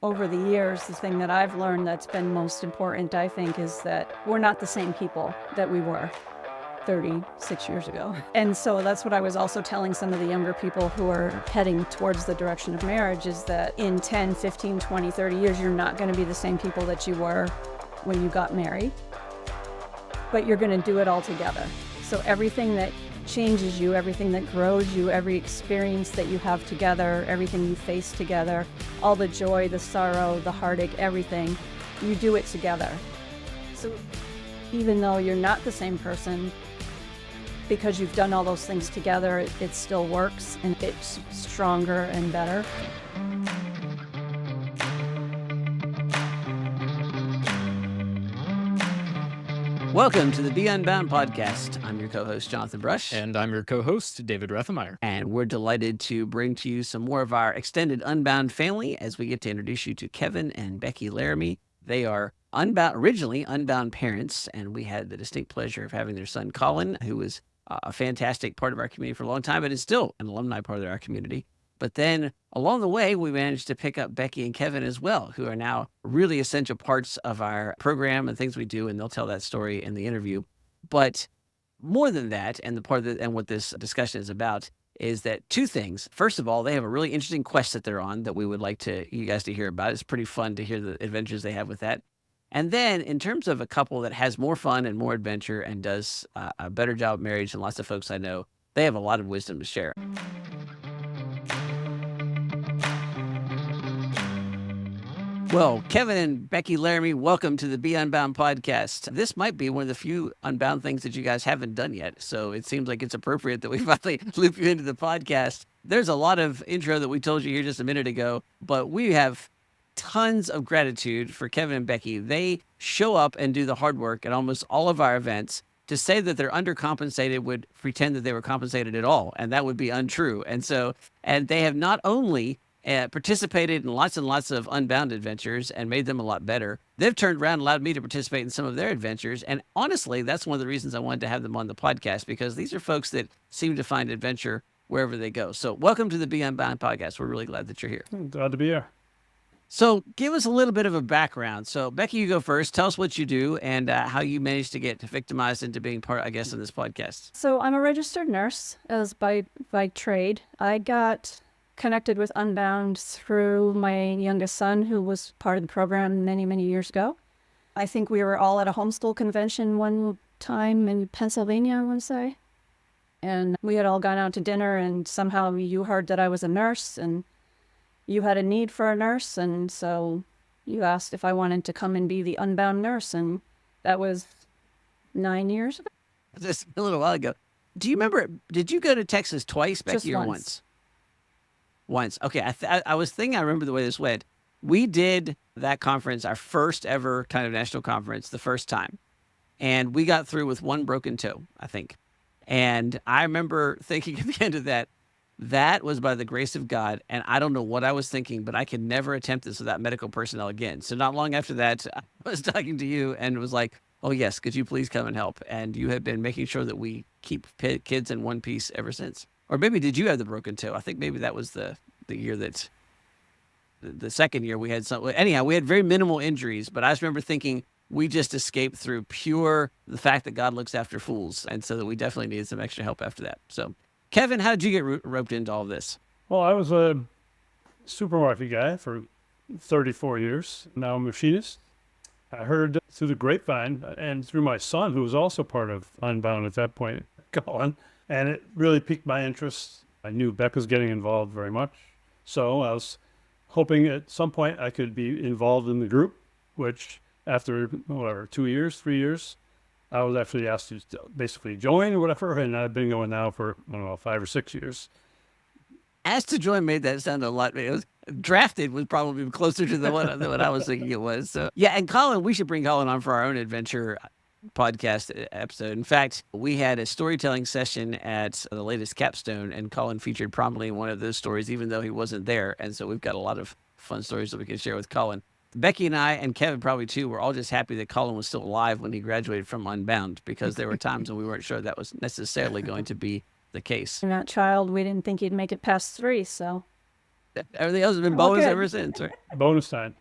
Over the years, the thing that I've learned that's been most important, I think, is that we're not the same people that we were 36 years ago. And so that's what I was also telling some of the younger people who are heading towards the direction of marriage, is that in 10, 15, 20, 30 years, you're not going to be the same people that you were when you got married, but you're going to do it all together. So everything that changes you, everything that grows you, every experience that you have together, everything you face together, all the joy, the sorrow, the heartache, everything, you do it together. So even though you're not the same person, because you've done all those things together, it still works and it's stronger and better. Welcome to the Be Unbound podcast. I'm your co-host, Jonathan Brush. And I'm your co-host, David Rethemeyer. And we're delighted to bring to you some more of our extended Unbound family as we get to introduce you to Kevin and Becky Laramee. They are originally Unbound parents, and we had the distinct pleasure of having their son, Colin, who was a fantastic part of our community for a long time, and is still an alumni part of our community. But then along the way, we managed to pick up Becky and Kevin as well, who are now really essential parts of our program and things we do, and they'll tell that story in the interview. But more than that, and what this discussion is about, is that two things. First of all, they have a really interesting quest that they're on that we would like you guys to hear about. It's pretty fun to hear the adventures they have with that. And then in terms of a couple that has more fun and more adventure and does a better job of marriage than lots of folks I know, they have a lot of wisdom to share. Well, Kevin and Becky Laramee, welcome to the Be Unbound podcast. This might be one of the few Unbound things that you guys haven't done yet, so it seems like it's appropriate that we finally loop you into the podcast. There's a lot of intro that we told you here just a minute ago, but we have tons of gratitude for Kevin and Becky. They show up and do the hard work at almost all of our events. To say that they're undercompensated would pretend that they were compensated at all, and that would be untrue. And they have not only participated in lots and lots of Unbound adventures and made them a lot better. They've turned around and allowed me to participate in some of their adventures. And honestly, that's one of the reasons I wanted to have them on the podcast, because these are folks that seem to find adventure wherever they go. So welcome to the Be Unbound podcast. We're really glad that you're here. Glad to be here. So give us a little bit of a background. So Becky, you go first. Tell us what you do and how you managed to get victimized into being part, I guess, in this podcast. So I'm a registered nurse as by trade. I got connected with Unbound through my youngest son, who was part of the program many, many years ago. I think we were all at a homeschool convention one time in Pennsylvania, I want to say. And we had all gone out to dinner, and somehow you heard that I was a nurse, and you had a need for a nurse, and so you asked if I wanted to come and be the Unbound nurse, and that was 9 years ago. Just a little while ago. Do you remember, did you go to Texas twice, Becky, Just or once? Once. Okay. I was thinking, I remember the way this went. We did that conference, our first ever kind of national conference, the first time. And we got through with one broken toe, I think. And I remember thinking at the end of that was by the grace of God. And I don't know what I was thinking, but I could never attempt this without medical personnel again. So not long after that, I was talking to you and was like, oh yes, could you please come and help? And you have been making sure that we keep kids in one piece ever since. Or maybe did you have the broken toe? I think maybe that was the year that the second year we had some. Anyhow, we had very minimal injuries, but I just remember thinking we just escaped through the fact that God looks after fools, and so that we definitely needed some extra help after that. So, Kevin, how did you get roped into all of this? Well, I was a supermarket guy for 34 years. Now I'm a machinist. I heard through the grapevine and through my son, who was also part of Unbound at that point, Colin, and it really piqued my interest. I knew Beck was getting involved very much. So I was hoping at some point I could be involved in the group, which after, 3 years, I was actually asked to basically join or whatever. And I've been going now for, 5 or 6 years. Asked to join made that sound a lot. Drafted was probably closer to than what I was thinking it was. So yeah, and Colin, we should bring Colin on for our own adventure podcast episode. In fact, we had a storytelling session at the latest capstone, and Colin featured prominently in one of those stories, even though he wasn't there. And so we've got a lot of fun stories that we can share with Colin. Becky and I, and Kevin probably too, were all just happy that Colin was still alive when he graduated from Unbound, because there were times when we weren't sure that was necessarily going to be the case. And that child, we didn't think he'd make it past 3, so Everything else has been All bonus good. ever since, right? Bonus time.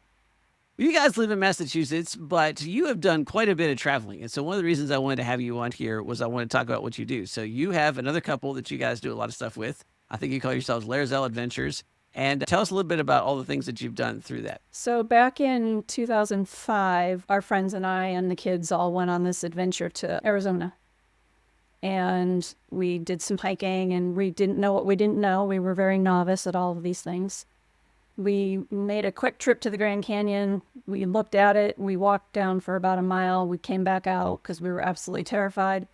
You guys live in Massachusetts, but you have done quite a bit of traveling. And so one of the reasons I wanted to have you on here was I want to talk about what you do. So you have another couple that you guys do a lot of stuff with. I think you call yourselves Laramee Adventures. And tell us a little bit about all the things that you've done through that. So back in 2005, our friends and I and the kids all went on this adventure to Arizona. And we did some hiking, and we didn't know what we didn't know. We were very novice at all of these things. We made a quick trip to the Grand Canyon. We looked at it. We walked down for about a mile. We came back out because we were absolutely terrified.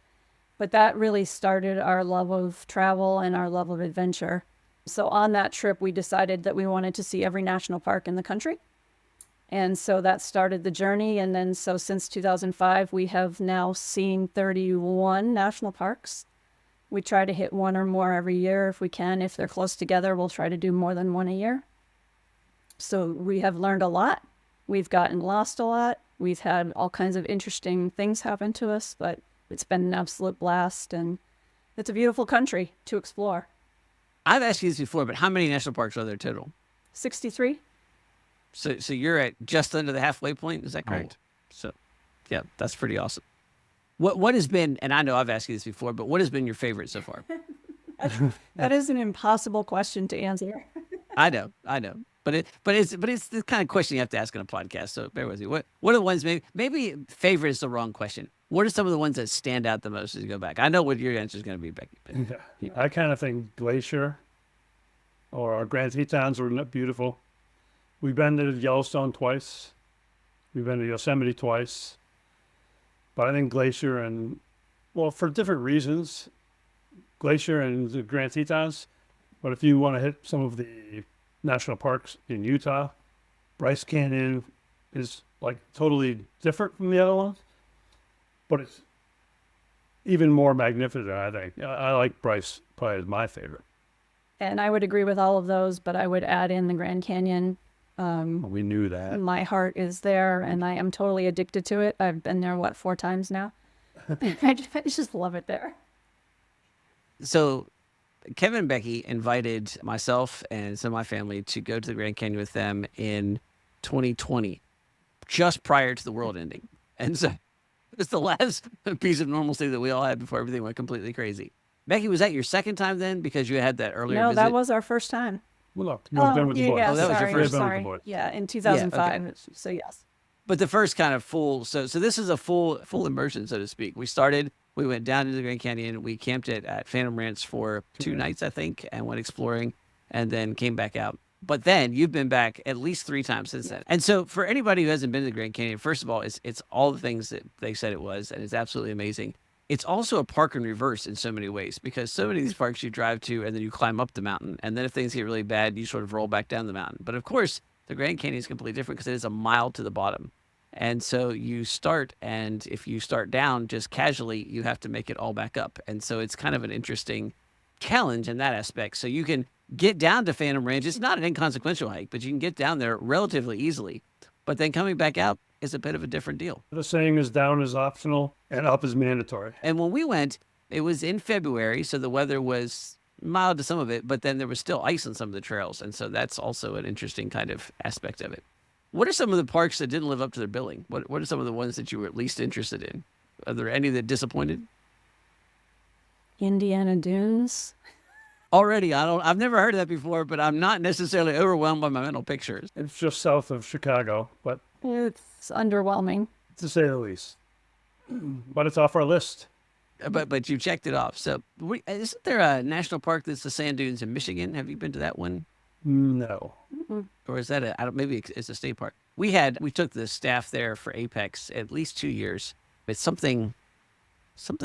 But that really started our love of travel and our love of adventure. So on that trip, we decided that we wanted to see every national park in the country. And so that started the journey. And then so since 2005, we have now seen 31 national parks. We try to hit one or more every year if we can. If they're close together, we'll try to do more than one a year. So we have learned a lot. We've gotten lost a lot. We've had all kinds of interesting things happen to us, but it's been an absolute blast, and it's a beautiful country to explore. I've asked you this before, but how many national parks are there total? 63? So you're at just under the halfway point, is that correct? So yeah, that's pretty awesome. What has been, and I know I've asked you this before, but what has been your favorite so far? That is an impossible question to answer. I know. But it's the kind of question you have to ask on a podcast. So bear with me. What are the ones maybe favorite is the wrong question. What are some of the ones that stand out the most as you go back? I know what your answer is going to be, Becky. Yeah. I kind of think Glacier or our Grand Tetons were beautiful. We've been to Yellowstone twice. We've been to Yosemite twice. But I think Glacier and, well, for different reasons, Glacier and the Grand Tetons. But if you want to hit some of the national parks in Utah, Bryce Canyon is like totally different from the other ones, but it's even more magnificent, I think. I like Bryce probably as my favorite. And I would agree with all of those, but I would add in the Grand Canyon. We knew that. My heart is there, and I am totally addicted to it. I've been there, 4 times now? I just love it there. So Kevin and Becky invited myself and some of my family to go to the Grand Canyon with them in 2020, just prior to the world ending. And so it's the last piece of normalcy that we all had before everything went completely crazy. Becky, was that your second time then? Because you had that earlier No, visit? that was our first time. Well, look, you've been with the boys. Yeah, Oh, that was your first sorry. Yeah, in 2005. Yeah, okay. So yes. But the first kind of full, so this is a full immersion, so to speak. We went down into the Grand Canyon. We camped at Phantom Ranch for 2 nights, I think, and went exploring, and then came back out. But then you've been back at least 3 times since then. And so for anybody who hasn't been to the Grand Canyon, first of all, it's all the things that they said it was, and it's absolutely amazing. It's also a park in reverse in so many ways, because so many of these parks you drive to and then you climb up the mountain, and then if things get really bad, you sort of roll back down the mountain. But of course, the Grand Canyon is completely different because it is a mile to the bottom. And so you start, and if you start down just casually, you have to make it all back up. And so it's kind of an interesting challenge in that aspect. So you can get down to Phantom Ranch. It's not an inconsequential hike, but you can get down there relatively easily. But then coming back out is a bit of a different deal. The saying is down is optional and up is mandatory. And when we went, it was in February, so the weather was mild to some of it, but then there was still ice on some of the trails. And so that's also an interesting kind of aspect of it. What are some of the parks that didn't live up to their billing? What are some of the ones that you were least interested in? Are there any that disappointed? Indiana Dunes. Already, I've never heard of that before, but I'm not necessarily overwhelmed by my mental pictures. It's just south of Chicago, but It's underwhelming. to say the least. But it's off our list. But you checked it off. So isn't there a national park that's the sand dunes in Michigan? Have you been to that one? No. Or is that maybe it's a state park. We took the staff there for Apex at least 2 years. It's something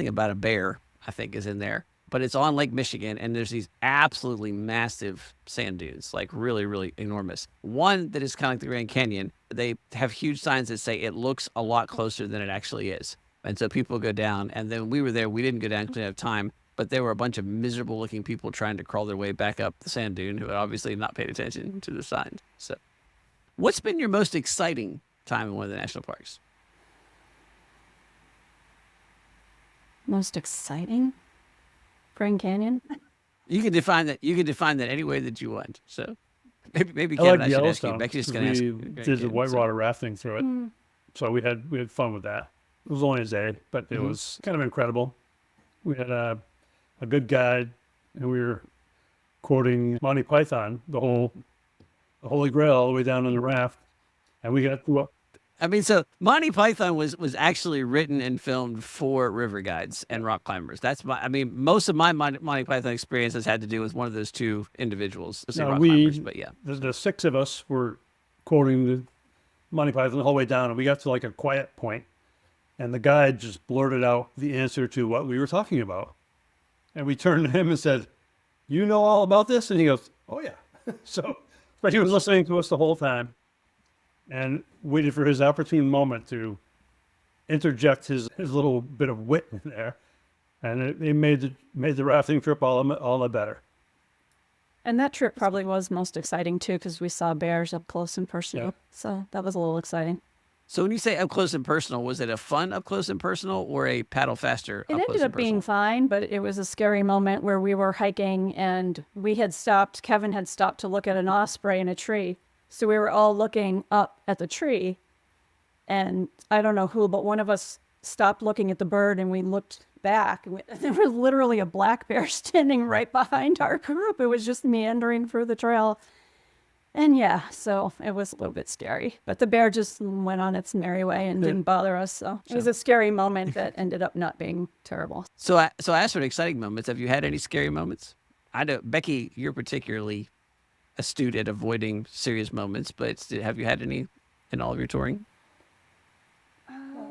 about a bear, I think, is in there. But it's on Lake Michigan, and there's these absolutely massive sand dunes, like really, really enormous. One that is kind of like the Grand Canyon, they have huge signs that say it looks a lot closer than it actually is. And so people go down, and then we were there. We didn't go down because we didn't have time, but there were a bunch of miserable-looking people trying to crawl their way back up the sand dune who had obviously not paid attention to the signs. So what's been your most exciting time in one of the national parks? Most exciting? Grand Canyon? You can define that any way that you want. So Maybe I Kevin, like I should ask you. Yellowstone. Becky's 'Cause going to ask. we Okay, did the okay, whitewater rafting through it. So we had fun with that. It was only a day, but it was kind of incredible. We had a good guide, and we were quoting Monty Python, the Holy Grail, all the way down on the raft, and we got through. I mean, so Monty Python was actually written and filmed for river guides and rock climbers. That's my. I mean, most of my Monty Python experience has had to do with one of those two individuals, let's say Now rock climbers. But yeah, the six of us were quoting the Monty Python the whole way down, and we got to like a quiet point, and the guide just blurted out the answer to what we were talking about, and we turned to him and said, "You know all about this?" And he goes, "Oh yeah." But he was listening to us the whole time, and waited for his opportune moment to interject his little bit of wit in there, and it made the rafting trip all the better. And that trip probably was most exciting too, because we saw bears up close and personal. Yeah. So that was a little exciting. So when you say up close and personal, was it a fun up close and personal or a paddle faster? It up close ended and up being personal? fine, but it was a scary moment where we were hiking and Kevin had stopped to look at an osprey in a tree. So we were all looking up at the tree, and I don't know who, but one of us stopped looking at the bird and we looked back. And there was literally a black bear standing right behind our group. It was just meandering through the trail. And yeah, so it was a little bit scary, but the bear just went on its merry way and didn't bother us. So it was a scary moment that ended up not being terrible. So I asked for exciting moments. Have you had any scary moments? I know, Becky, you're particularly astute at avoiding serious moments, but have you had any in all of your touring?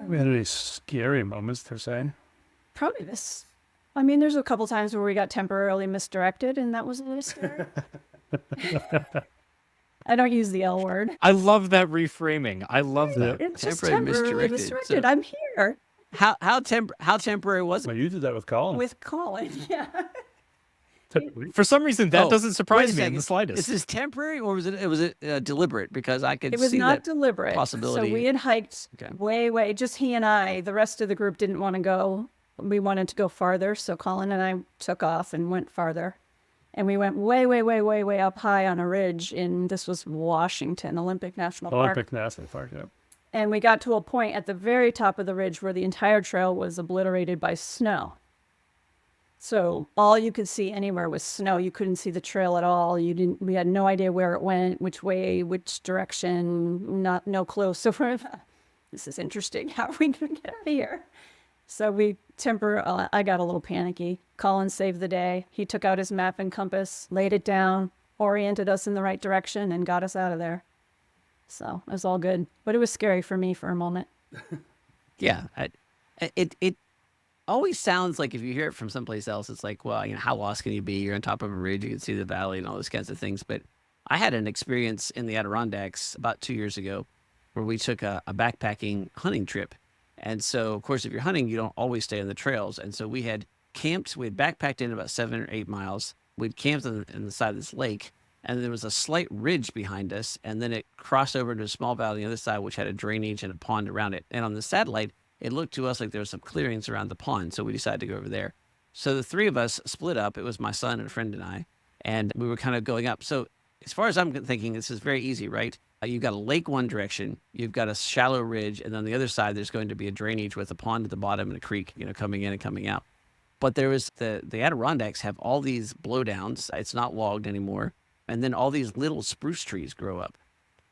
We had any scary moments, they're saying. Probably this. I mean, there's a couple times where we got temporarily misdirected, and that was a little scary. I don't use the L word. I love that reframing. I love that. It's just Temporarily temporarily misdirected. misdirected. So- I'm here How temporary was it? Well, you did that with Colin. with Colin. Yeah. For some reason, that Oh, doesn't wait a surprise me in second. the slightest. Is this temporary or was it deliberate? Because I could It was see not that deliberate. possibility. So we had hiked Okay. way, just he and I. The rest of the group didn't want to go. We wanted to go farther. So Colin and I took off and went farther. And we went way up high on a ridge this was Washington, Olympic National Park. Olympic National Park, yeah. And we got to a point at the very top of the ridge where the entire trail was obliterated by snow. So all you could see anywhere was snow. You couldn't see the trail at all. We had no idea where it went, which way, which direction, no clue. So this is interesting. How are we going to get out of here? So I got a little panicky. Colin saved the day. He took out his map and compass, laid it down, oriented us in the right direction, and got us out of there. So it was all good. But it was scary for me for a moment. Yeah, it always sounds like if you hear it from someplace else, it's like, well, how lost can you be? You're on top of a ridge, you can see the valley and all those kinds of things. But I had an experience in the Adirondacks about 2 years ago where we took a backpacking hunting trip. And so, of course, if you're hunting, you don't always stay on the trails. And so we had backpacked in about 7 or 8 miles. We'd camped on the side of this lake, and there was a slight ridge behind us. And then it crossed over into a small valley on the other side, which had a drainage and a pond around it. And on the satellite, it looked to us like there was some clearings around the pond. So we decided to go over there. So the three of us split up. It was my son and a friend and I, and we were kind of going up. So as far as I'm thinking, this is very easy, right? You've got a lake one direction, you've got a shallow ridge, and on the other side, there's going to be a drainage with a pond at the bottom and a creek, coming in and coming out. But there was the Adirondacks have all these blowdowns. It's not logged anymore. And then all these little spruce trees grow up.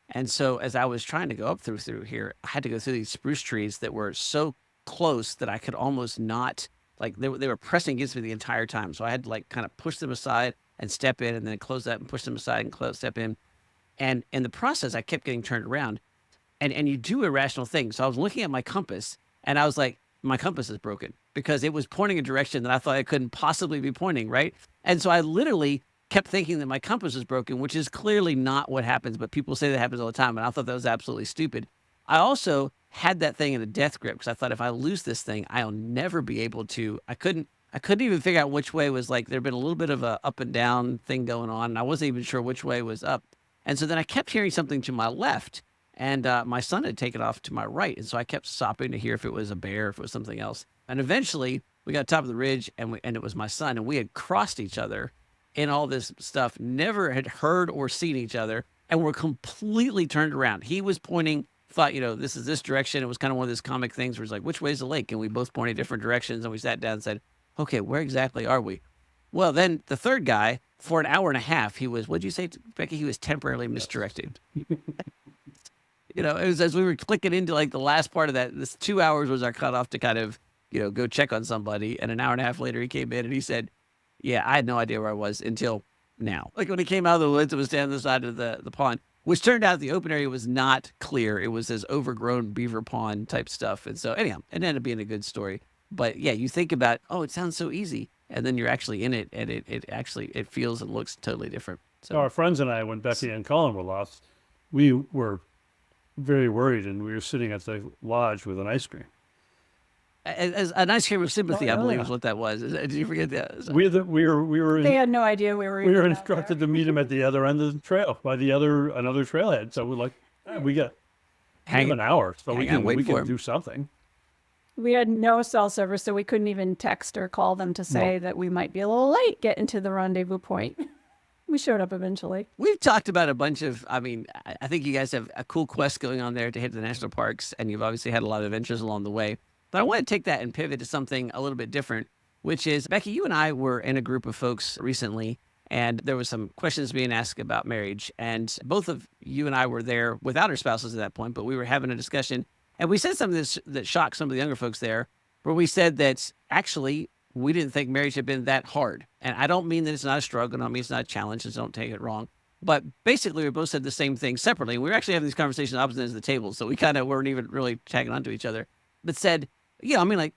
And so as I was trying to go up through here, I had to go through these spruce trees that were so close that I could almost not, like they were pressing against me the entire time. So I had to like kind of push them aside and step in and then close that and push them aside and step in. And in the process, I kept getting turned around. And you do irrational things. So I was looking at my compass and I was like, my compass is broken because it was pointing a direction that I thought it couldn't possibly be pointing, right? And so I literally kept thinking that my compass was broken, which is clearly not what happens, but people say that happens all the time, and I thought that was absolutely stupid. I also had that thing in a death grip because I thought if I lose this thing, I'll never be able to. I couldn't even figure out which way was like, there'd been a little bit of a up and down thing going on, and I wasn't even sure which way was up. And so then I kept hearing something to my left, and my son had taken off to my right, and so I kept stopping to hear if it was a bear, if it was something else. And eventually, we got to the top of the ridge, and it was my son, and we had crossed each other in all this stuff never had heard or seen each other and were completely turned around. He was pointing, thought, this is this direction. It was kind of one of those comic things where it's like, which way's the lake? And we both pointed different directions, and we sat down and said, okay, where exactly are we? Well, then the third guy, for an hour and a half, he was, what'd you say, Becky? He was temporarily misdirected. It was as we were clicking into like the last part of that, this 2 hours was our cutoff to kind of, go check on somebody. And an hour and a half later, he came in and he said, yeah, I had no idea where I was until now. Like when he came out of the woods, it was down the side of the pond, which turned out the open area was not clear. It was this overgrown beaver pond type stuff. And so anyhow, it ended up being a good story. But yeah, you think about, oh, it sounds so easy. And then you're actually in it, and it feels and looks totally different. So Our friends and I, when Becky and Colin were lost, we were very worried, and we were sitting at the lodge with an ice cream. as an ice cream of sympathy, I believe yeah. is what that was. Did you forget that? We were They had no idea we were. we were even out instructed to meet him at the other end of the trail by another trailhead. So we're like, we have an hour, so we hang on, can wait we for can him. do something. We had no cell service, so we couldn't even text or call them to say that we might be a little late getting to the rendezvous point. We showed up eventually. We've talked about a bunch of, I think you guys have a cool quest going on there to hit the national parks, and you've obviously had a lot of adventures along the way. But I want to take that and pivot to something a little bit different, which is, Becky, you and I were in a group of folks recently, and there was some questions being asked about marriage. And both of you and I were there without our spouses at that point, but we were having a discussion. And we said something that shocked some of the younger folks there, where we said that actually we didn't think marriage had been that hard. And I don't mean that it's not a struggle. I don't mean it's not a challenge, so don't take it wrong. But basically, we both said the same thing separately. We were actually having these conversations opposite ends of the table, so we kind of weren't even really tagging onto each other. But said,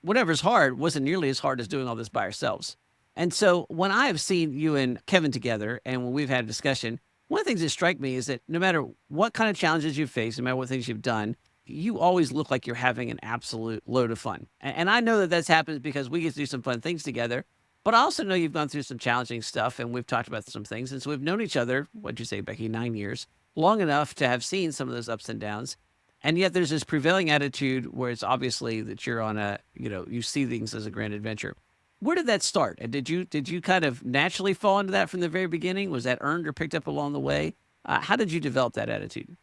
whatever's hard wasn't nearly as hard as doing all this by ourselves. And so when I have seen you and Kevin together, and when we've had a discussion, one of the things that strike me is that no matter what kind of challenges you've faced, no matter what things you've done, you always look like you're having an absolute load of fun. And I know that that's happened because we get to do some fun things together, but I also know you've gone through some challenging stuff, and we've talked about some things. And so we've known each other, what'd you say, Becky, 9 years, long enough to have seen some of those ups and downs. And yet there's this prevailing attitude where it's obviously that you're on you see things as a grand adventure. Where did that start? And did you kind of naturally fall into that from the very beginning? Was that earned or picked up along the way? How did you develop that attitude?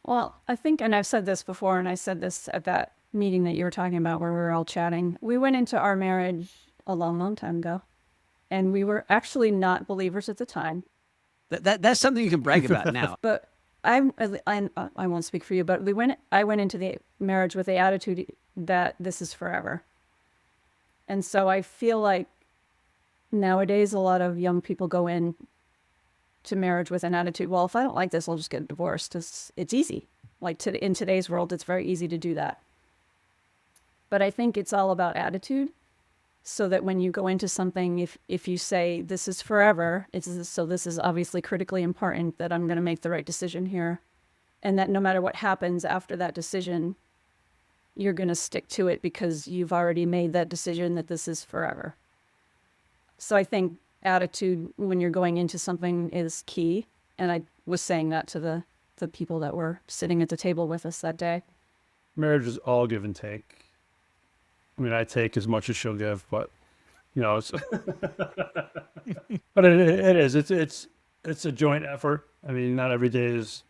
Well, I think, and I've said this before, and I said this at that meeting that you were talking about where we were all chatting. We went into our marriage a long, long time ago, and we were actually not believers at the time. That's something you can brag about now. But I won't speak for you, but I went into the marriage with the attitude that this is forever. And so I feel like nowadays a lot of young people go in to marriage with an attitude, well, if I don't like this, I'll just get divorced. It's easy. Like in today's world, it's very easy to do that. But I think it's all about attitude, so that when you go into something, if you say this is forever, this is obviously critically important that I'm going to make the right decision here, and that no matter what happens after that decision, you're going to stick to it because you've already made that decision that this is forever. So I think attitude when you're going into something is key. And I was saying that to the people that were sitting at the table with us that day. Marriage is all give and take. I mean, I take as much as she'll give, but it's but it is. It's a joint effort. I mean, not every day is,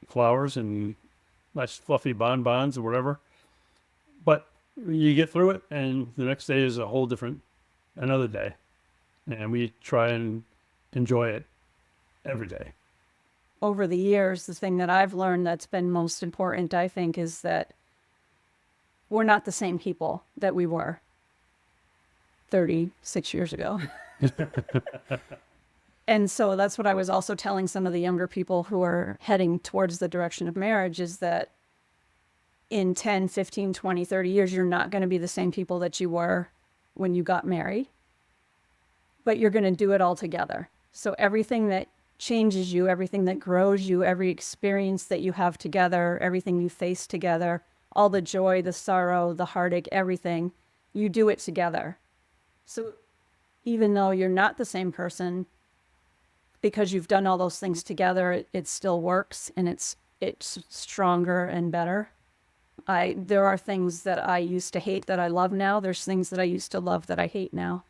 flowers and nice fluffy bonbons or whatever. But you get through it, and the next day is a whole different, another day. And we try and enjoy it every day. Over the years, the thing that I've learned that's been most important, I think, is that we're not the same people that we were 36 years ago. And so that's what I was also telling some of the younger people who are heading towards the direction of marriage, is that in 10, 15, 20, 30 years, you're not going to be the same people that you were when you got married, but you're going to do it all together. So everything that changes you, everything that grows you, every experience that you have together, everything you face together, all the joy, the sorrow, the heartache, everything, you do it together. So even though you're not the same person, because you've done all those things together, it still works, and it's stronger and better. There are things that I used to hate that I love now. There's things that I used to love that I hate now.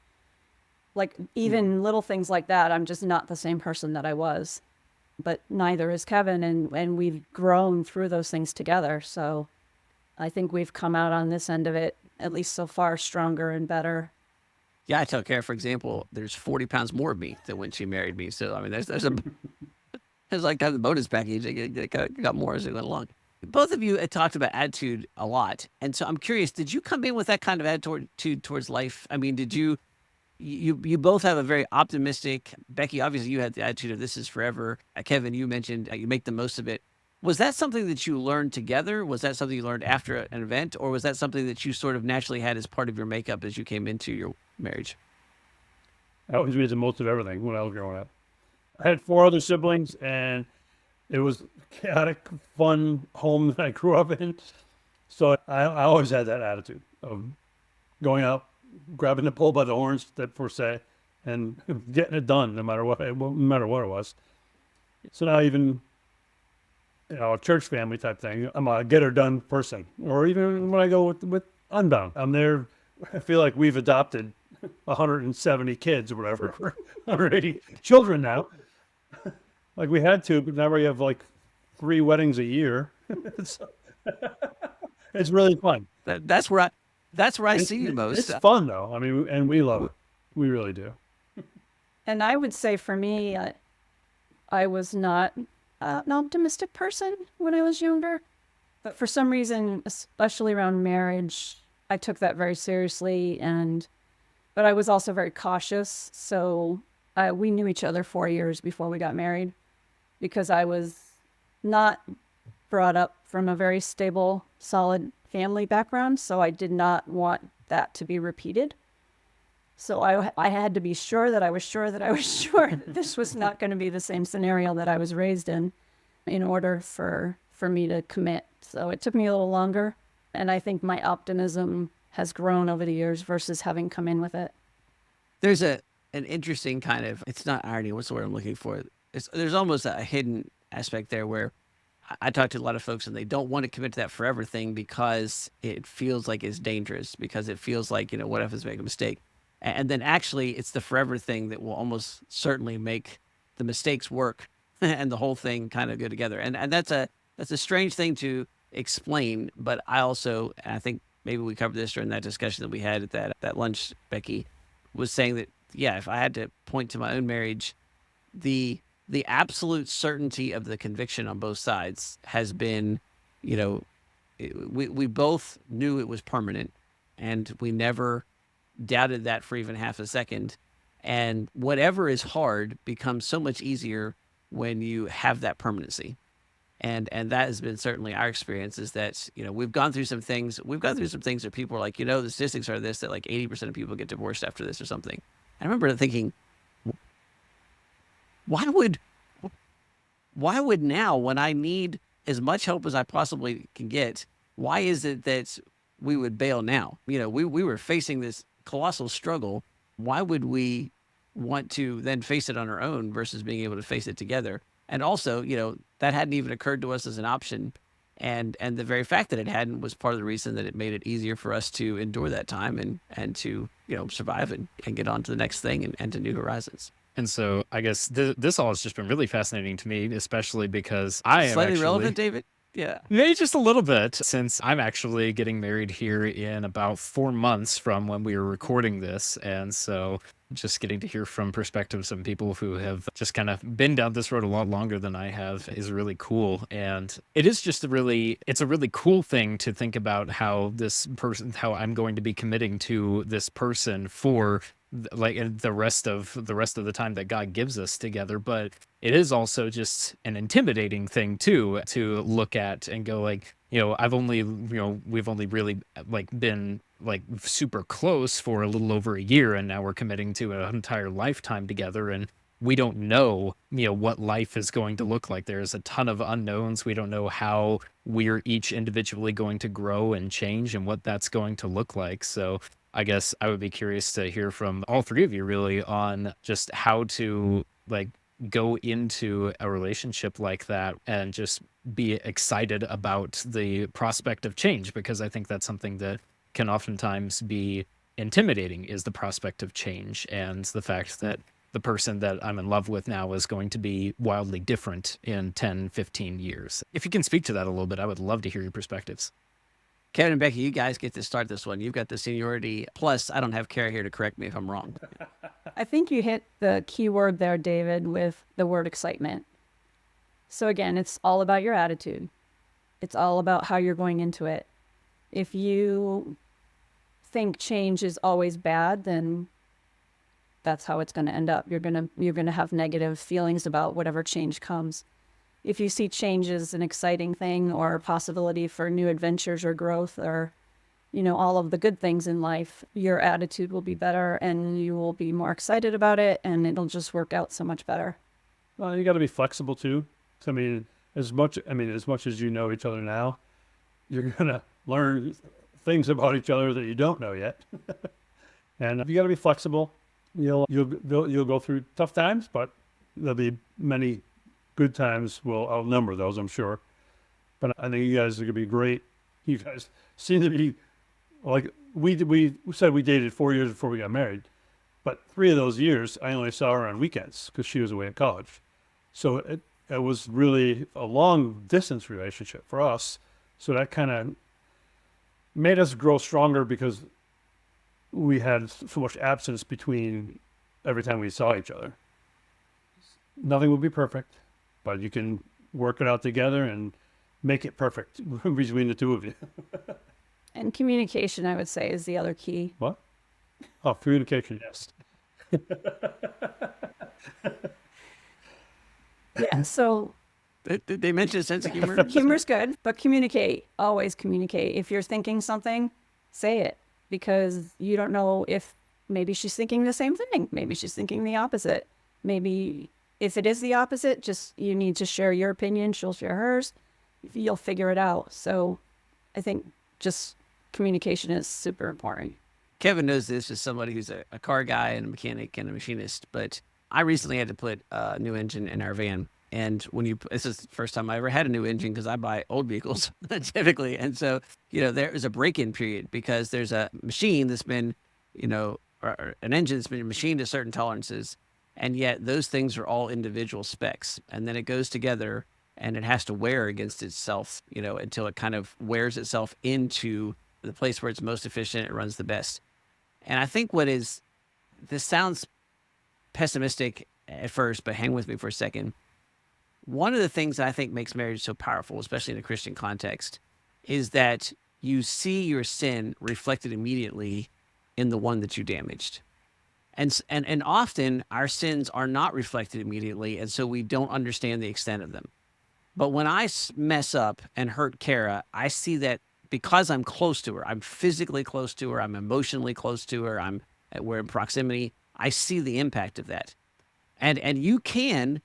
Like even little things like that, I'm just not the same person that I was. But neither is Kevin, and we've grown through those things together. So I think we've come out on this end of it, at least so far, stronger and better. Yeah, I tell Kara, for example, there's 40 pounds more of me than when she married me. So I mean, there's a it's like kind of the bonus package. They got more as they went along. Both of you had talked about attitude a lot, and so I'm curious: did you come in with that kind of attitude towards life? I mean, did you both have a very optimistic. Becky, obviously, you had the attitude of "this is forever." Kevin, you mentioned you make the most of it. Was that something that you learned together? Was that something you learned after an event, or was that something that you sort of naturally had as part of your makeup as you came into your marriage? I always made the most of everything when I was growing up. I had 4 other siblings, and it was a chaotic, fun home that I grew up in. So I always had that attitude of going out, grabbing the bull by the horns, that per se, and getting it done, no matter what it was. So now even, a church family type thing, I'm a get her done person. Or even when I go with Unbound, I'm there. I feel like we've adopted 170 kids or whatever, 180 children now. Like we had to, but now we have like 3 weddings a year. So, it's really fun. That's where I see you most. It's fun though. I mean, and we love it. We really do. And I would say for me, I was not an optimistic person when I was younger. But for some reason, especially around marriage, I took that very seriously. But I was also very cautious. So we knew each other 4 years before we got married because I was not brought up from a very stable, solid family background. So I did not want that to be repeated. So I had to be sure that I was sure that I was sure this was not going to be the same scenario that I was raised in order for me to commit. So it took me a little longer. And I think my optimism has grown over the years versus having come in with it. There's an interesting kind of, it's not irony, what's the word I'm looking for? There's almost a hidden aspect there where I talk to a lot of folks and they don't want to commit to that forever thing because it feels like it's dangerous, because it feels like, what if I make a mistake? And then actually it's the forever thing that will almost certainly make the mistakes work and the whole thing kind of go together. And that's a strange thing to explain, but I think maybe we covered this during that discussion that we had at that lunch. Becky was saying that, yeah, if I had to point to my own marriage, the absolute certainty of the conviction on both sides has been, we both knew it was permanent, and we never doubted that for even half a second. And whatever is hard becomes so much easier when you have that permanency. And that has been certainly our experience, is that, we've gone through some things where people are like, the statistics are this, that like 80% of people get divorced after this or something. I remember thinking, why would now, when I need as much help as I possibly can get, why is it that we would bail now? We were facing this colossal struggle. Why would we want to then face it on our own versus being able to face it together? And also, that hadn't even occurred to us as an option. And the very fact that it hadn't was part of the reason that it made it easier for us to endure that time and to, survive and get on to the next thing and to new horizons. And so I guess this all has just been really fascinating to me, especially because I am slightly relevant, David. Yeah. Maybe just a little bit, since I'm actually getting married here in about 4 months from when we were recording this. And so just getting to hear from perspectives of people who have just kind of been down this road a lot longer than I have is really cool. And it is just it's a really cool thing to think about how I'm going to be committing to this person for like the rest of the time that God gives us together. But it is also just an intimidating thing too, to look at and go like, we've only really been super close for a little over a year, and now we're committing to an entire lifetime together, and we don't know, what life is going to look like. There's a ton of unknowns. We don't know how we're each individually going to grow and change and what that's going to look like. So I guess I would be curious to hear from all 3 of you really on just how to go into a relationship like that and just be excited about the prospect of change, because I think that's something that can oftentimes be intimidating is the prospect of change and the fact that the person that I'm in love with now is going to be wildly different in 10, 15 years. If you can speak to that a little bit, I would love to hear your perspectives. Kevin and Becky, you guys get to start this one. You've got the seniority. Plus, I don't have Kara here to correct me if I'm wrong. I think you hit the key word there, David, with the word excitement. So again, it's all about your attitude. It's all about how you're going into it. If you think change is always bad, then that's how it's going to end up. You're going to have negative feelings about whatever change comes. If you see change as an exciting thing or a possibility for new adventures or growth or, all of the good things in life, your attitude will be better and you will be more excited about it and it'll just work out so much better. Well, you got to be flexible too. I mean, as much as you know each other now, you're going to learn things about each other that you don't know yet. And you got to be flexible. You'll go through tough times, but there'll be many good times will outnumber those, I'm sure. But I think you guys are going to be great. You guys seem to be like we said we dated 4 years before we got married, but 3 of those years I only saw her on weekends because she was away at college. So it was really a long distance relationship for us. So that kind of made us grow stronger because we had so much absence between every time we saw each other. Nothing will be perfect, but you can work it out together and make it perfect between the two of you. And communication, I would say, is the other key. What? Oh, communication, yes. Yeah, so Did they mention a sense of humor? humor's good, but communicate. Always communicate. If you're thinking something, say it, because you don't know if maybe she's thinking the same thing. Maybe she's thinking the opposite. Maybe if it is the opposite, just you need to share your opinion. She'll share hers. You'll figure it out. So I think just communication is super important. Kevin knows this as somebody who's a car guy and a mechanic and a machinist, but I recently had to put a new engine in our van. And this is the first time I ever had a new engine because I buy old vehicles typically. And so, there is a break-in period because there's a machine that's been, or an engine that's been machined to certain tolerances. And yet those things are all individual specs. And then it goes together and it has to wear against itself, until it kind of wears itself into the place where it's most efficient, it runs the best. And I think this sounds pessimistic at first, but hang with me for a second. One of the things that I think makes marriage so powerful, especially in a Christian context, is that you see your sin reflected immediately in the one that you damaged. And often our sins are not reflected immediately, and so we don't understand the extent of them. But when I mess up and hurt Kara, I see that because I'm close to her, I'm physically close to her, I'm emotionally close to her, we're in proximity, I see the impact of that. And you can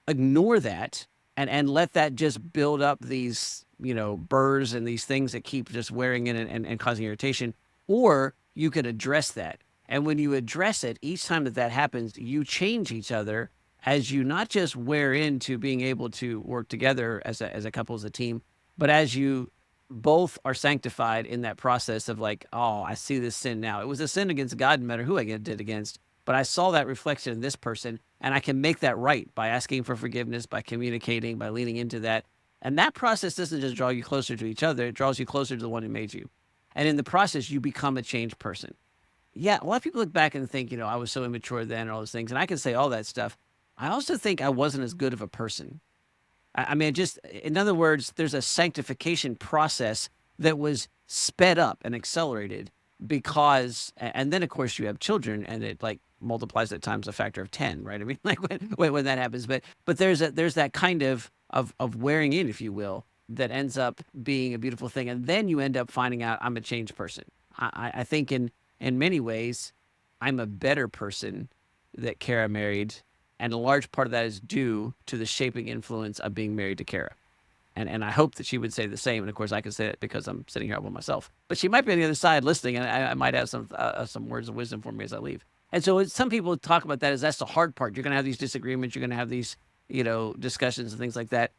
ignore that and let that just build up these, burrs and these things that keep just wearing in and causing irritation. Or you can address that. And when you address it, each time that happens, you change each other as you not just wear into being able to work together as a couple, as a team, but as you both are sanctified in that process of like, oh, I see this sin now. It was a sin against God, no matter who I did against. But I saw that reflection in this person, and I can make that right by asking for forgiveness, by communicating, by leaning into that. And that process doesn't just draw you closer to each other, it draws you closer to the one who made you. And in the process, you become a changed person. Yeah, a lot of people look back and think, I was so immature then and all those things, and I can say all that stuff. I also think I wasn't as good of a person. In other words, there's a sanctification process that was sped up and accelerated because, and then of course you have children and it like multiplies at times a factor of 10, right? I mean, like when that happens, but there's that kind of wearing in, if you will, that ends up being a beautiful thing. And then you end up finding out I'm a changed person. I think in many ways, I'm a better person that Kara married. And a large part of that is due to the shaping influence of being married to Kara. And I hope that she would say the same. And of course, I can say it because I'm sitting here by myself. But she might be on the other side listening, and I might have some words of wisdom for me as I leave. And so some people talk about that as that's the hard part. You're going to have these disagreements. You're going to have these, discussions and things like that.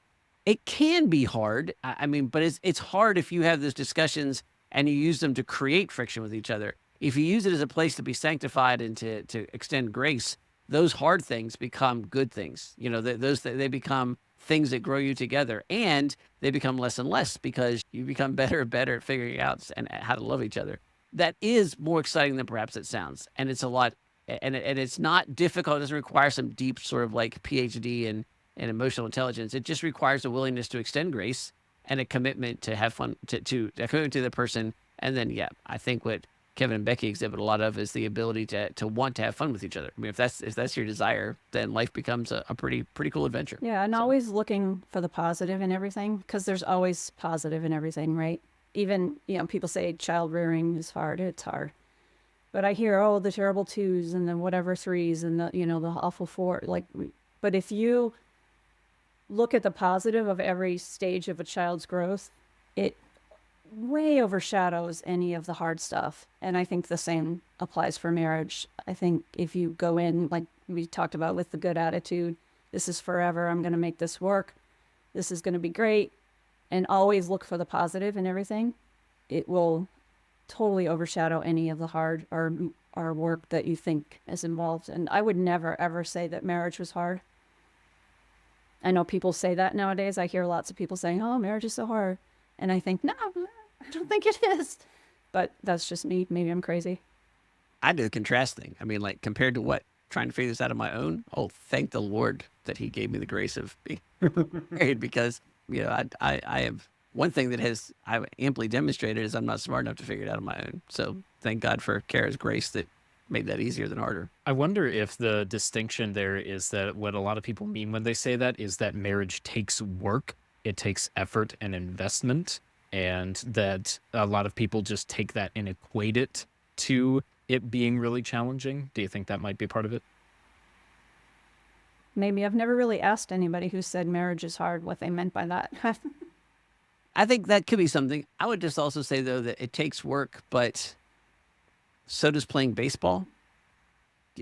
It can be hard. But it's hard if you have those discussions and you use them to create friction with each other. if you use it as a place to be sanctified and to extend grace, those hard things become good things. You know, they become things that grow you together, and they become less and less because you become better and better at figuring out and how to love each other. That is more exciting than perhaps it sounds, and it's a lot, and it's not difficult. It doesn't require some deep sort of like PhD and emotional intelligence. It just requires a willingness to extend grace and a commitment to have fun, to a commitment to the person. And then, yeah, I think what Kevin and Becky exhibit a lot of is the ability to want to have fun with each other. I mean, if that's your desire, then life becomes a pretty cool adventure. Yeah, and always looking for the positive in everything, because there's always positive in everything, right? Even, people say child rearing is hard. It's hard. But I hear, oh, the terrible twos and the whatever threes and the awful four. But if you look at the positive of every stage of a child's growth, it way overshadows any of the hard stuff. And I think the same applies for marriage. I think if you go in, like we talked about, with the good attitude, this is forever, I'm going to make this work, this is going to be great, and always look for the positive in everything, it will totally overshadow any of the hard or work that you think is involved. And I would never, ever say that marriage was hard. I know people say that nowadays. I hear lots of people saying, oh, marriage is so hard. And I think, no, I don't think it is. But that's just me. Maybe I'm crazy. I do the contrast thing. I mean, like, compared to what? Trying to figure this out on my own? Oh, thank the Lord that he gave me the grace of being married, because, I have one thing that I've amply demonstrated is I'm not smart enough to figure it out on my own. So thank God for Kara's grace that made that easier than harder. I wonder if the distinction there is that what a lot of people mean when they say that is that marriage takes work, it takes effort and investment, and that a lot of people just take that and equate it to it being really challenging. Do you think that might be part of it? Maybe. I've never really asked anybody who said marriage is hard what they meant by that. I think that could be something. I would just also say, though, that it takes work, but so does playing baseball.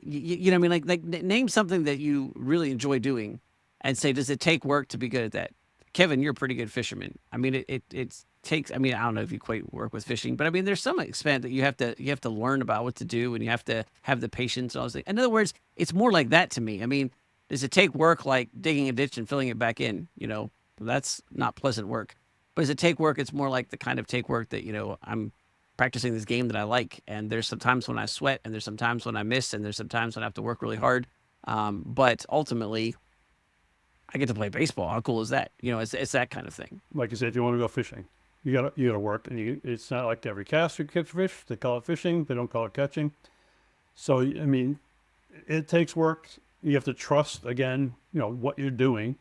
You know what I mean? Like name something that you really enjoy doing and say, does it take work to be good at that? Kevin, you're a pretty good fisherman. I mean, it takes, I mean, I don't know if you quite work with fishing, but I mean, there's some extent that you have to learn about what to do, and you have to have the patience and all those things. In other words, it's more like that to me. I mean, does it take work like digging a ditch and filling it back in? That's not pleasant work. But does it take work? It's more like the kind of take work that, I'm practicing this game that I like. And there's some times when I sweat, and there's some times when I miss, and there's some times when I have to work really hard. But ultimately, I get to play baseball. How cool is that? It's that kind of thing. Like you said, if you want to go fishing, you gotta work, and it's not like every caster catch fish. They call it fishing. They don't call it catching. So, I mean, it takes work. You have to trust, again, what you're doing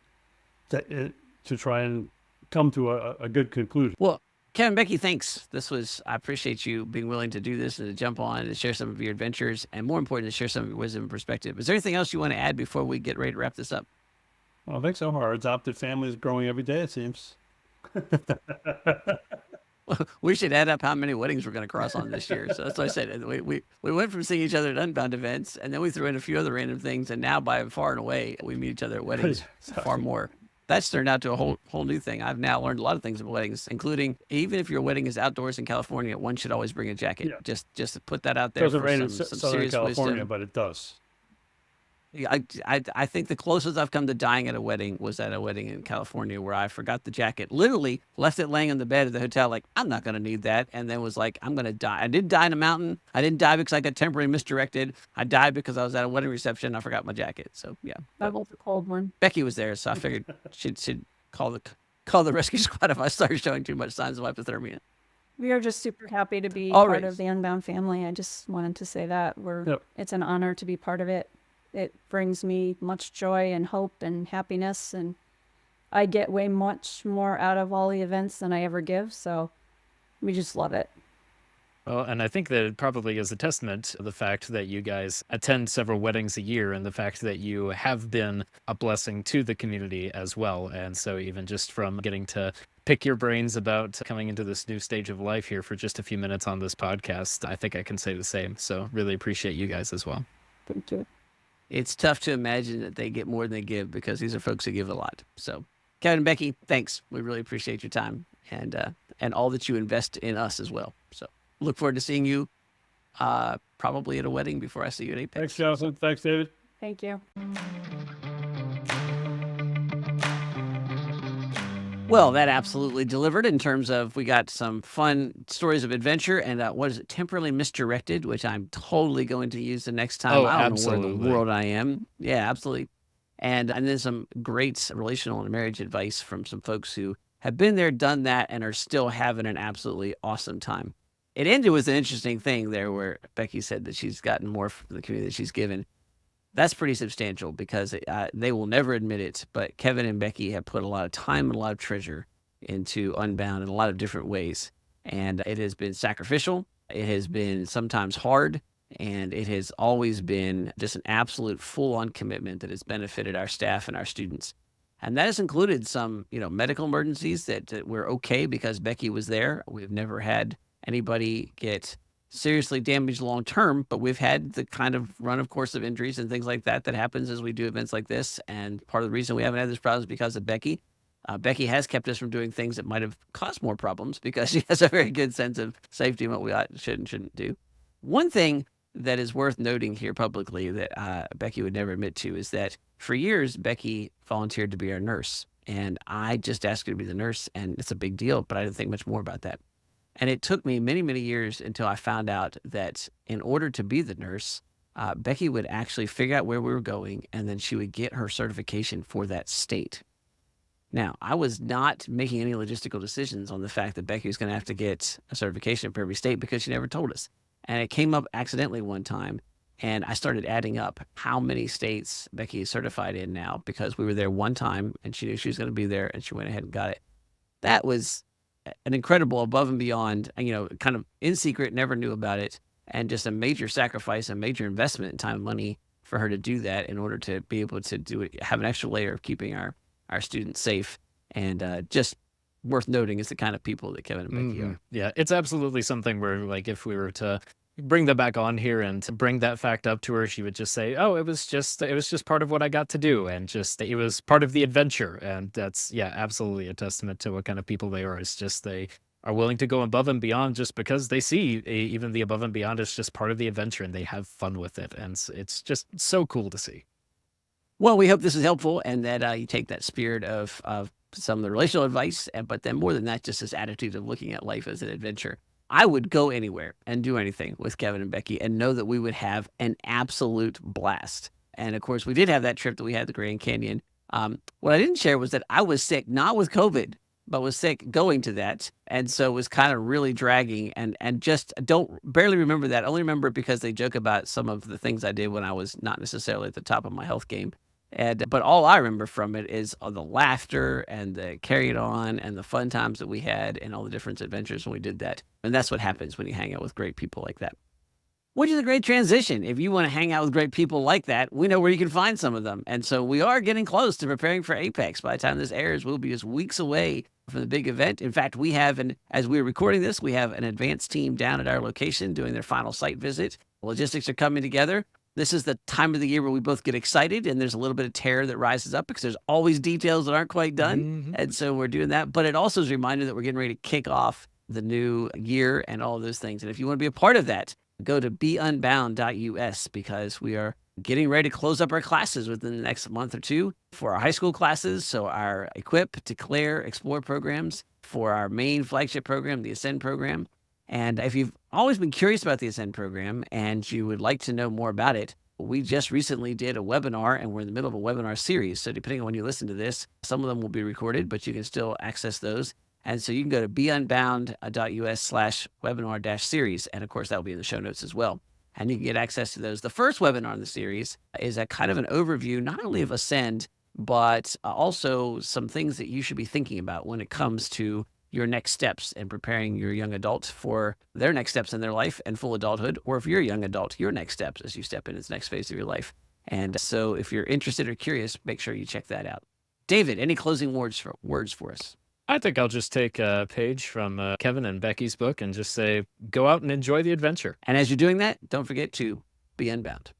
to try and come to a good conclusion. Well, Kevin, Becky, thanks. I appreciate you being willing to do this and to jump on and to share some of your adventures, and more important, to share some of your wisdom and perspective. Is there anything else you want to add before we get ready to wrap this up? I think so. Our adopted family is growing every day, it seems. We should add up how many weddings we're going to cross on this year. So that's what I said. We went from seeing each other at Unbound events, and then we threw in a few other random things, and now by far and away, we meet each other at weddings far more. That's turned out to a whole new thing. I've now learned a lot of things about weddings, including even if your wedding is outdoors in California, one should always bring a jacket. Yeah. Just to put that out there. It doesn't for rain in some Southern California, wisdom. but it does. I think the closest I've come to dying at a wedding was at a wedding in California where I forgot the jacket, literally left it laying on the bed at the hotel, like, I'm not going to need that. And then was like, I'm going to die. I did die in a mountain. I didn't die because I got temporarily misdirected. I died because I was at a wedding reception. I forgot my jacket. So, yeah. I want the cold one. Becky was there, so I figured she'd call the rescue squad if I started showing too much signs of hypothermia. We are just super happy to be All part right. of the Unbound family. I just wanted to say that. It's an honor to be part of it. It brings me much joy and hope and happiness, and I get way much more out of all the events than I ever give, so we just love it. Well, and I think that it probably is a testament to the fact that you guys attend several weddings a year, and the fact that you have been a blessing to the community as well. And so even just from getting to pick your brains about coming into this new stage of life here for just a few minutes on this podcast, I think I can say the same. So really appreciate you guys as well. Thank you. It's tough to imagine that they get more than they give, because these are folks that give a lot. So, Kevin and Becky, thanks. We really appreciate your time and all that you invest in us as well. So, look forward to seeing you probably at a wedding before I see you at Apex. Thanks, Jonathan. Thanks, David. Thank you. Well, that absolutely delivered in terms of we got some fun stories of adventure and what is it, temporarily misdirected, which I'm totally going to use the next time. Oh, I don't know where in absolutely. the world I am. Yeah, absolutely. And then some great relational and marriage advice from some folks who have been there, done that, and are still having an absolutely awesome time. It ended with an interesting thing there where Becky said that she's gotten more from the community that she's given. That's pretty substantial because they will never admit it, but Kevin and Becky have put a lot of time and a lot of treasure into Unbound in a lot of different ways. And it has been sacrificial. It has been sometimes hard. And it has always been just an absolute full-on commitment that has benefited our staff and our students. And that has included some, medical emergencies that we're okay because Becky was there. We've never had anybody get seriously damaged long term, but we've had the kind of run of course of injuries and things like that happens as we do events like this. And part of the reason we haven't had this problem is because of Becky. Becky has kept us from doing things that might have caused more problems because she has a very good sense of safety and what we should and shouldn't do. One thing that is worth noting here publicly that Becky would never admit to is that for years, Becky volunteered to be our nurse. And I just asked her to be the nurse, and it's a big deal, but I didn't think much more about that. And it took me many, many years until I found out that in order to be the nurse, Becky would actually figure out where we were going, and then she would get her certification for that state. Now, I was not making any logistical decisions on the fact that Becky was going to have to get a certification for every state because she never told us. And it came up accidentally one time, and I started adding up how many states Becky is certified in now because we were there one time, and she knew she was going to be there, and she went ahead and got it. That was an incredible above and beyond, kind of in secret, never knew about it, and just a major sacrifice, a major investment in time and money for her to do that in order to be able to do it, have an extra layer of keeping our students safe. And just worth noting is the kind of people that Kevin and Becky are. Yeah, it's absolutely something where, like, if we were to bring that back on here and to bring that fact up to her, she would just say, "Oh, it was just part of what I got to do, and just it was part of the adventure." And that's absolutely a testament to what kind of people they are. It's just they are willing to go above and beyond just because they see even the above and beyond is just part of the adventure, and they have fun with it, and it's just so cool to see. Well, we hope this is helpful and that you take that spirit of some of the relational advice, but then more than that, just this attitude of looking at life as an adventure. I would go anywhere and do anything with Kevin and Becky and know that we would have an absolute blast. And of course, we did have that trip that we had to the Grand Canyon. What I didn't share was that I was sick, not with COVID, but was sick going to that. And so it was kind of really dragging and just barely remember that. I only remember it because they joke about some of the things I did when I was not necessarily at the top of my health game. But all I remember from it is the laughter and the carrying on and the fun times that we had and all the different adventures when we did that. And that's what happens when you hang out with great people like that. Which is a great transition. If you want to hang out with great people like that, we know where you can find some of them. And so we are getting close to preparing for Apex. By the time this airs, we'll be just weeks away from the big event. In fact, we have, as we're recording this, we have an advanced team down at our location doing their final site visit. Logistics are coming together. This is the time of the year where we both get excited and there's a little bit of terror that rises up because there's always details that aren't quite done. Mm-hmm. And so we're doing that. But it also is a reminder that we're getting ready to kick off the new year and all of those things. And if you want to be a part of that, go to beunbound.us because we are getting ready to close up our classes within the next month or two for our high school classes. So our Equip, Declare, Explore programs, for our main flagship program, the Ascend program. And if you've always been curious about the Ascend program and you would like to know more about it, we just recently did a webinar and we're in the middle of a webinar series. So depending on when you listen to this, some of them will be recorded, but you can still access those. And so you can go to beunbound.us/webinar-series. And of course, that will be in the show notes as well. And you can get access to those. The first webinar in the series is a kind of an overview, not only of Ascend, but also some things that you should be thinking about when it comes to your next steps and preparing your young adult for their next steps in their life and full adulthood, or if you're a young adult, your next steps as you step into this next phase of your life. And so if you're interested or curious, make sure you check that out. David, any closing words for us? I think I'll just take a page from Kevin and Becky's book and just say, go out and enjoy the adventure. And as you're doing that, don't forget to be unbound.